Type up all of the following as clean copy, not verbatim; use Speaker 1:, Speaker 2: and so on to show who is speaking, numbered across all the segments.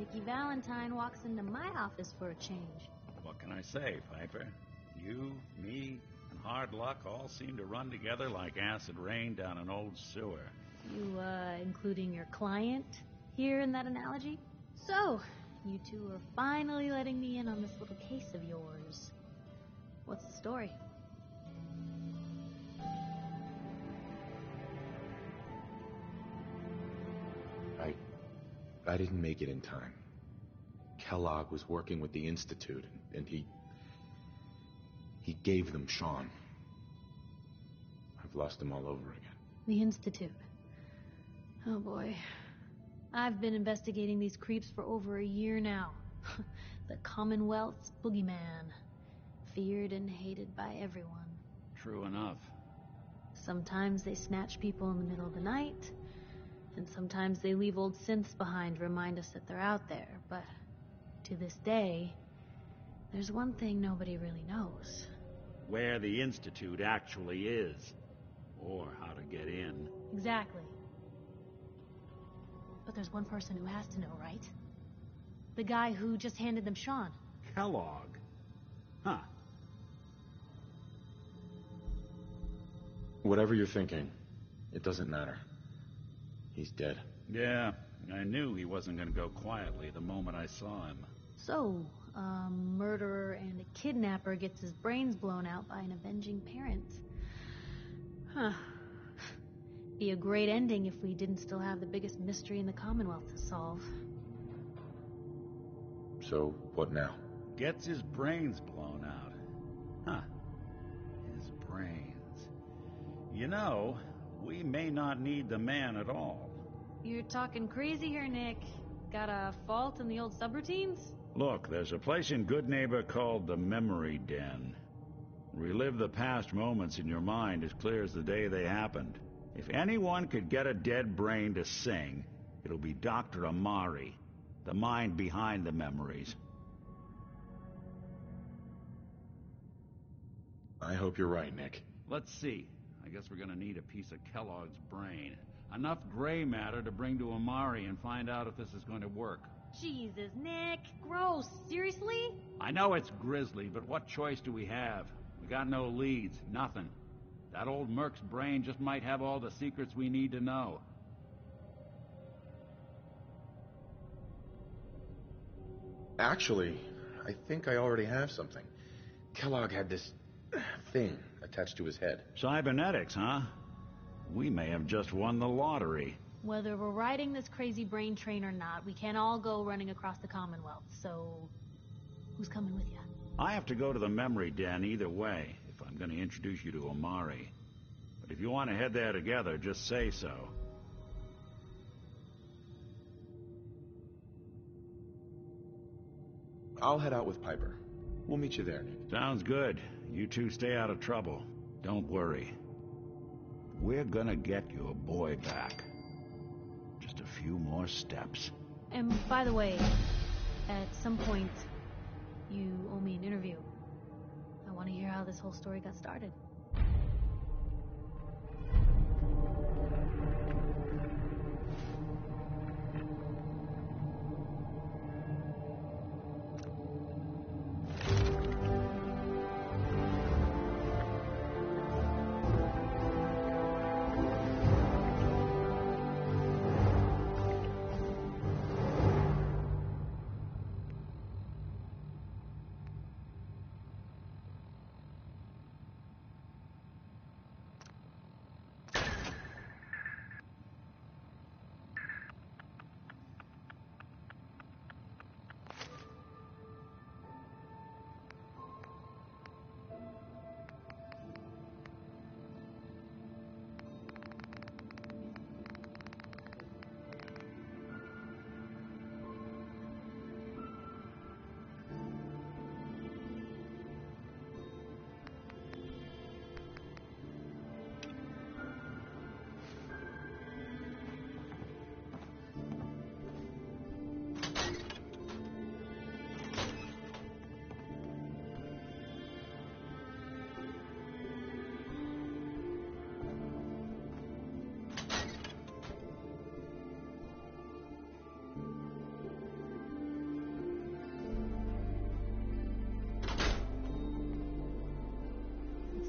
Speaker 1: Nikki Valentine walks into my office for a change.
Speaker 2: What can I say, Piper? You, me, and hard luck all seem to run together like acid rain down an old sewer.
Speaker 1: You, including your client here in that analogy? So, you two are finally letting me in on this little case of yours. What's the story?
Speaker 3: I didn't make it in time. Kellogg was working with the Institute, and he gave them Sean. I've lost him all over again.
Speaker 1: The Institute. Oh boy. I've been investigating these creeps for over a year now. The Commonwealth's boogeyman. Feared and hated by everyone.
Speaker 2: True enough.
Speaker 1: Sometimes they snatch people in the middle of the night, and sometimes they leave old synths behind to remind us that they're out there, but to this day, there's one thing nobody really knows.
Speaker 2: Where the Institute actually is. Or how to get in.
Speaker 1: Exactly. But there's one person who has to know, right? The guy who just handed them Sean.
Speaker 2: Kellogg? Huh.
Speaker 3: Whatever you're thinking, it doesn't matter. He's dead.
Speaker 2: Yeah, I knew he wasn't going to go quietly the moment I saw him.
Speaker 1: So, a murderer and a kidnapper gets his brains blown out by an avenging parent. Huh. Be a great ending if we didn't still have the biggest mystery in the Commonwealth to solve.
Speaker 3: So, what now?
Speaker 2: Gets his brains blown out. Huh. His brains. You know, we may not need the man at all.
Speaker 1: You're talking crazy here, Nick. Got a fault in the old subroutines?
Speaker 2: Look, there's a place in Goodneighbor called the Memory Den. Relive the past moments in your mind as clear as the day they happened. If anyone could get a dead brain to sing, it'll be Dr. Amari, the mind behind the memories.
Speaker 3: I hope you're right, Nick.
Speaker 2: Let's see. I guess we're gonna need a piece of Kellogg's brain. Enough gray matter to bring to Amari and find out if this is going to work.
Speaker 1: Jesus, Nick. Gross. Seriously?
Speaker 2: I know it's grisly, but what choice do we have? We got no leads, nothing. That old Merc's brain just might have all the secrets we need to know.
Speaker 3: Actually, I think I already have something. Kellogg had this thing attached to his head.
Speaker 2: Cybernetics, huh? We may have just won the lottery.
Speaker 1: Whether we're riding this crazy brain train or not, we can't all go running across the Commonwealth, so who's coming with you?
Speaker 2: I have to go to the Memory Den either way, if I'm going to introduce you to Amari. But if you want to head there together, just say so.
Speaker 3: I'll head out with Piper. We'll meet you there, Nick.
Speaker 2: Sounds good. You two stay out of trouble. Don't worry. We're gonna get your boy back. Just a few more steps.
Speaker 1: And by the way, at some point, you owe me an interview. I want to hear how this whole story got started.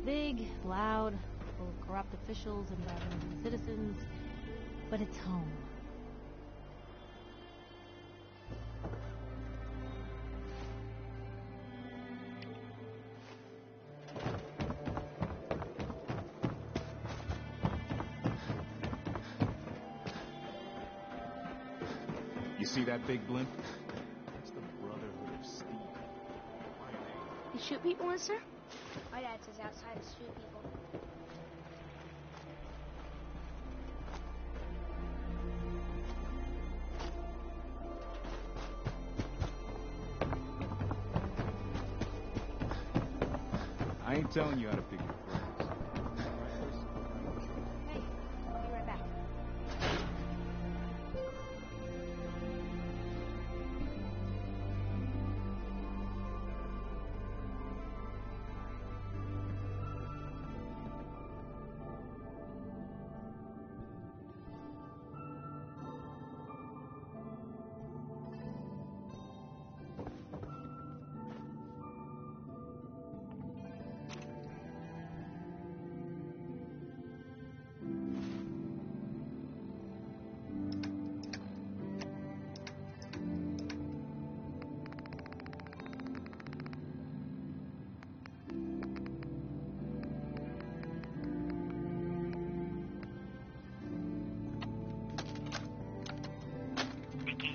Speaker 1: big, loud, full of corrupt officials and bad citizens, but it's home.
Speaker 4: You see that big blimp? It's the Brotherhood of Steel. Why are they?
Speaker 5: You shoot people, mister? My dad says outside to shoot people.
Speaker 4: I ain't telling you how to pick your friends.
Speaker 5: Hey, I'll be right back.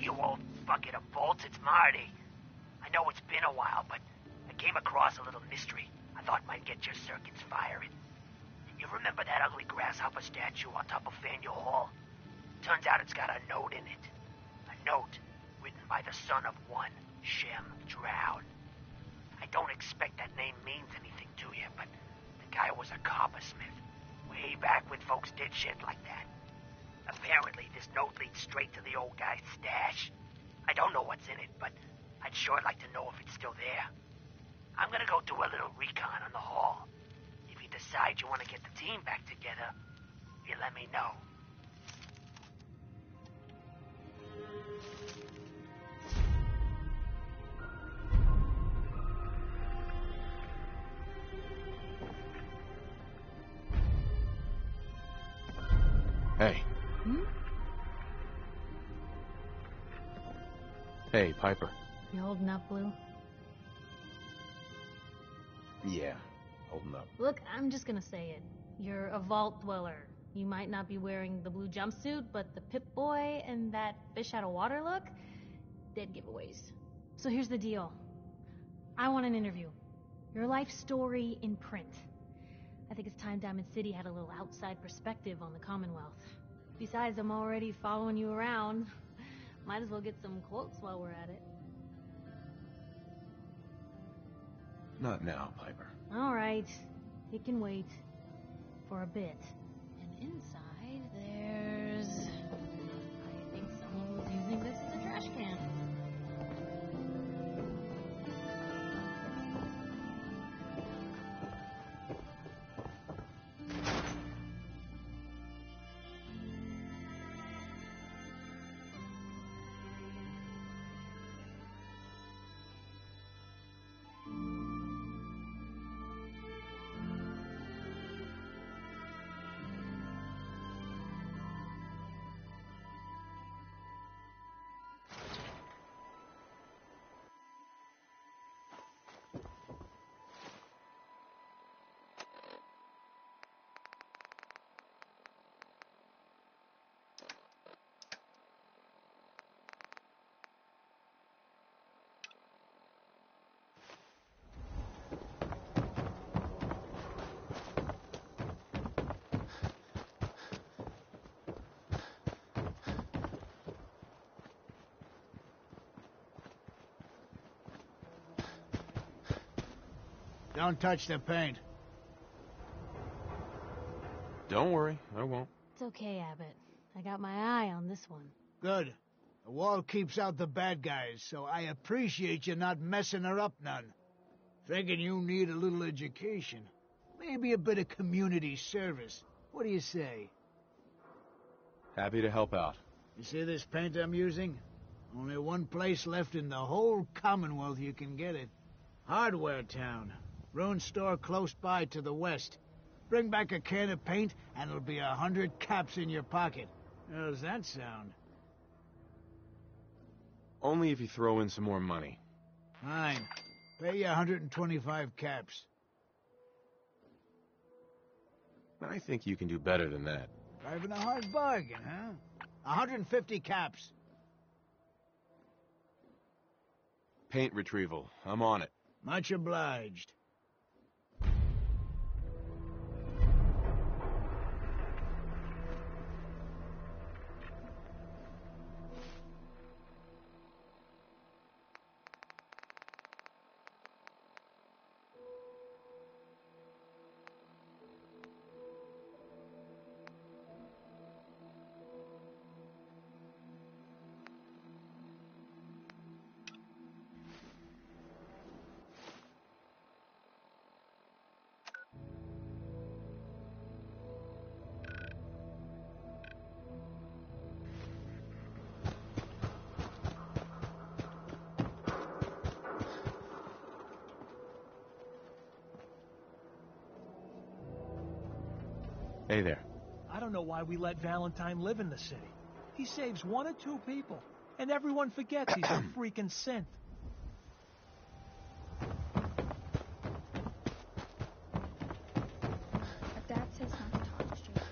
Speaker 6: You old bucket of bolts, it's Marty. I know it's been a while, but I came across a little mystery I thought might get your circuits firing. You remember that ugly grasshopper statue on top of Faneuil Hall? Turns out it's got a note in it. A note written by the son of one Shem Drown. I don't expect that name means anything to you, but the guy was a coppersmith. Way back when folks did shit like that. Apparently, this note leads straight to the old guy's stash. I don't know what's in it, but I'd sure like to know if it's still there. I'm gonna go do a little recon on the hall. If you decide you want to get the team back together, you let me know.
Speaker 3: Hey.
Speaker 1: Hmm?
Speaker 3: Hey, Piper.
Speaker 1: You holding up, Blue?
Speaker 3: Yeah, holding up.
Speaker 1: Look, I'm just gonna say it. You're a vault dweller. You might not be wearing the blue jumpsuit, but the Pip-Boy and that fish out of water look, dead giveaways. So here's the deal. I want an interview. Your life story in print. I think it's time Diamond City had a little outside perspective on the Commonwealth. Besides, I'm already following you around. Might as well get some quotes while we're at it.
Speaker 3: Not now, Piper.
Speaker 1: All right. It can wait. For a bit. And inside, there's... I think someone was using this as a trash can.
Speaker 7: Don't touch the paint.
Speaker 3: Don't worry, I won't.
Speaker 1: It's okay, Abbott. I got my eye on this one.
Speaker 7: Good. The wall keeps out the bad guys, so I appreciate you not messing her up none. Thinking you need a little education. Maybe a bit of community service. What do you say?
Speaker 3: Happy to help out.
Speaker 7: You see this paint I'm using? Only one place left in the whole Commonwealth you can get it. Hardware Town. Ruined store close by to the west. Bring back a can of paint, and it'll be 100 caps in your pocket. How's that sound?
Speaker 3: Only if you throw in some more money.
Speaker 7: Fine. Pay you 125 caps.
Speaker 3: I think you can do better than that.
Speaker 7: Driving a hard bargain, huh? 150 caps.
Speaker 3: Paint retrieval. I'm on it.
Speaker 7: Much obliged.
Speaker 3: Hey there.
Speaker 8: I don't know why we let Valentine live in the city. He saves 1 or 2 people, and everyone forgets he's a freaking synth.
Speaker 5: But Dad says not to talk to strangers.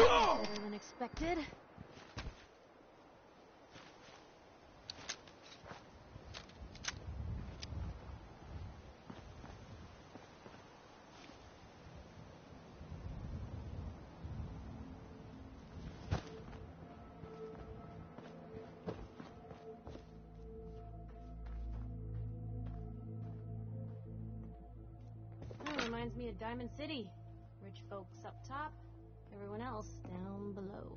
Speaker 1: Better than expected. Reminds me of Diamond City. Rich folks up top, everyone else down below.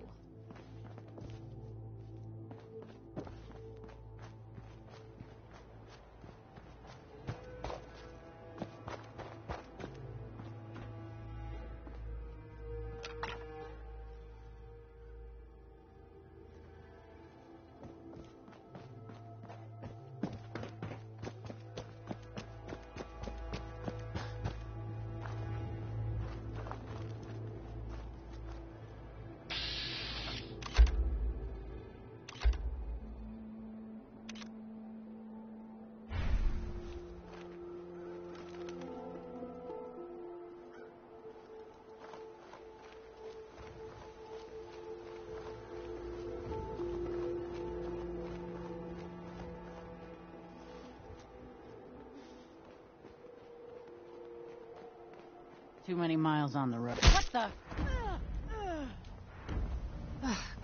Speaker 9: Too many miles on the road. What the?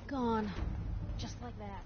Speaker 1: Gone. Just like that.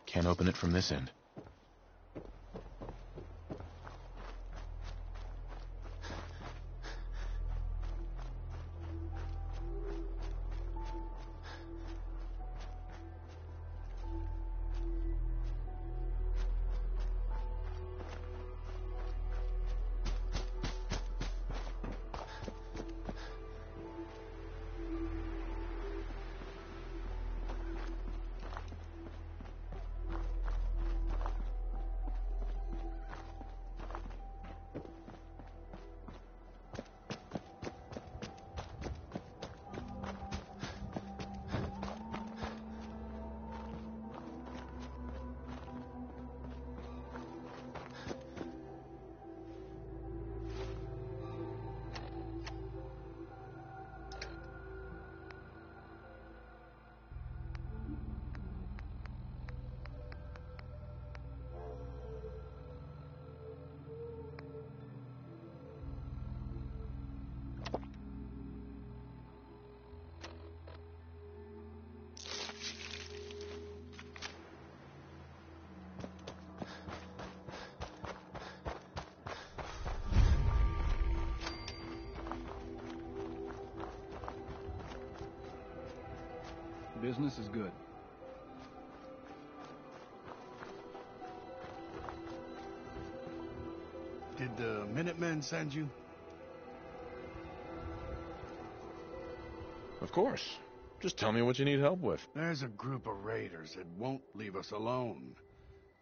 Speaker 3: Can't open it from this end.
Speaker 10: Business is good.
Speaker 11: Did the Minutemen send you?
Speaker 3: Of course. Just tell me what you need help with.
Speaker 11: There's a group of raiders that won't leave us alone.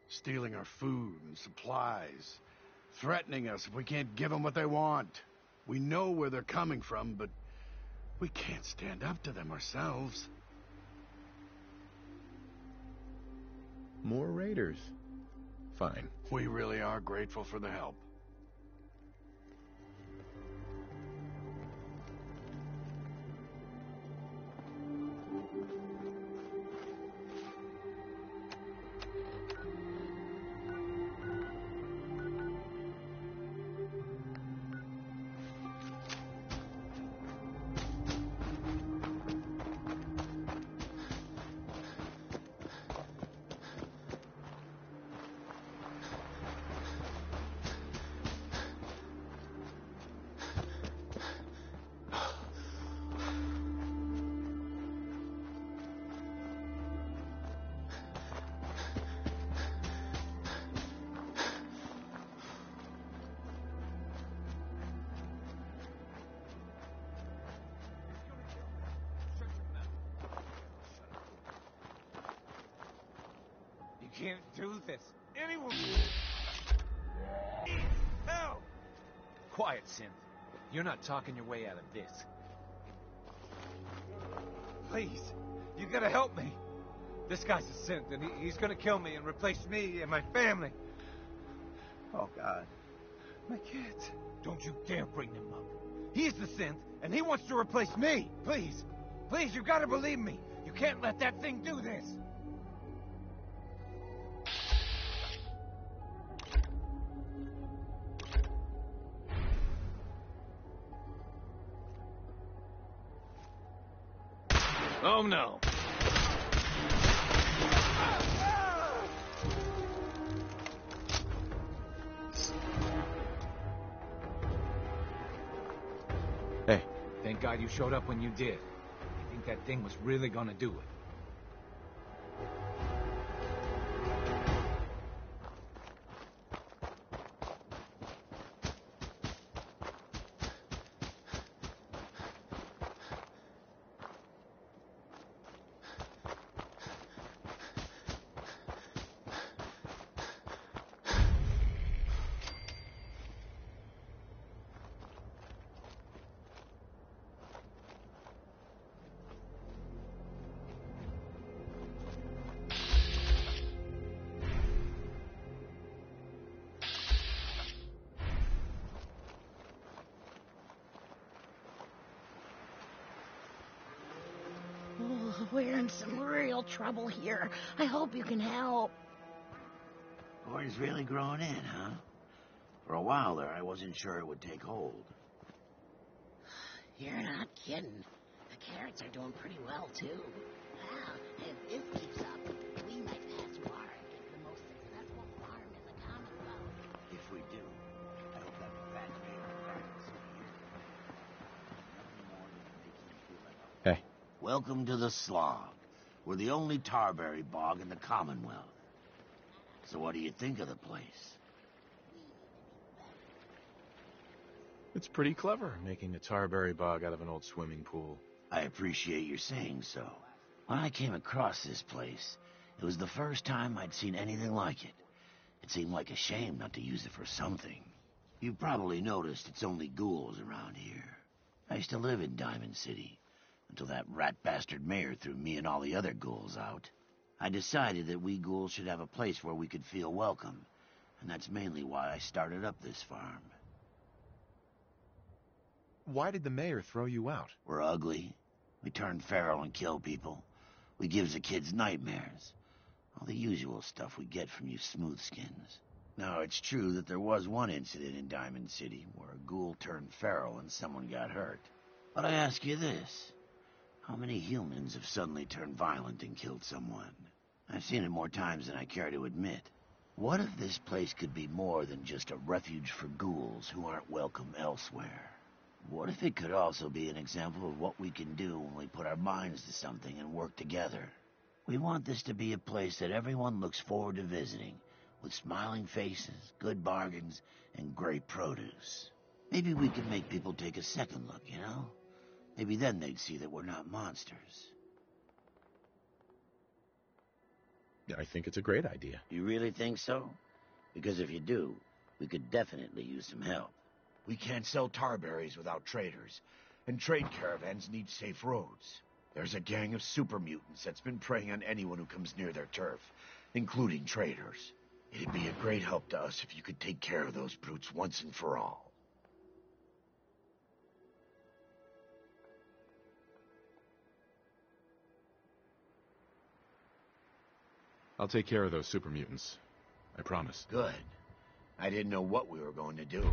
Speaker 11: Stealing our food and supplies. Threatening us if we can't give them what they want. We know where they're coming from, but we can't stand up to them ourselves.
Speaker 3: More raiders. Fine.
Speaker 11: We really are grateful for the help.
Speaker 12: You can't do this. Anyone... Help! Quiet, Synth. You're not talking your way out of this. Please, you gotta help me. This guy's a Synth, and he's gonna kill me and replace me and my family. Oh, God. My kids. Don't you dare bring them up. He's the Synth, and he wants to replace me. Please. Please, you gotta believe me. You can't let that thing do this. Oh, no.
Speaker 3: Hey.
Speaker 12: Thank God you showed up when you did. I think that thing was really gonna do it.
Speaker 13: We're in some real trouble here. I hope you can help.
Speaker 14: Gordon's really growing in, huh? For a while there, I wasn't sure it would take hold.
Speaker 13: You're not kidding. The carrots are doing pretty well, too. Wow, if this keeps up, we might pass War and get the most successful farm in the Commonwealth.
Speaker 14: If we do, I hope that fat mayor practices here.
Speaker 3: Hey.
Speaker 14: Welcome to the Slog. We're the only Tarberry bog in the Commonwealth. So what do you think of the place?
Speaker 3: It's pretty clever, making a Tarberry bog out of an old swimming pool.
Speaker 14: I appreciate your saying so. When I came across this place, it was the first time I'd seen anything like it. It seemed like a shame not to use it for something. You've probably noticed it's only ghouls around here. I used to live in Diamond City, until that rat bastard mayor threw me and all the other ghouls out. I decided that we ghouls should have a place where we could feel welcome, and that's mainly why I started up this farm.
Speaker 3: Why did the mayor throw you out?
Speaker 14: We're ugly. We turn feral and kill people. We gives the kids nightmares. All the usual stuff we get from you smoothskins. Now, it's true that there was one incident in Diamond City where a ghoul turned feral and someone got hurt. But I ask you this. How many humans have suddenly turned violent and killed someone? I've seen it more times than I care to admit. What if this place could be more than just a refuge for ghouls who aren't welcome elsewhere? What if it could also be an example of what we can do when we put our minds to something and work together? We want this to be a place that everyone looks forward to visiting, with smiling faces, good bargains, and great produce. Maybe we can make people take a second look, you know? Maybe then they'd see that we're not monsters.
Speaker 3: I think it's a great idea.
Speaker 14: You really think so? Because if you do, we could definitely use some help.
Speaker 11: We can't sell tarberries without traders, and trade caravans need safe roads. There's a gang of super mutants that's been preying on anyone who comes near their turf, including traders. It'd be a great help to us if you could take care of those brutes once and for all.
Speaker 4: I'll take care of those super mutants. I promise.
Speaker 11: Good. I didn't know what we were going to do.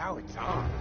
Speaker 11: Now it's on.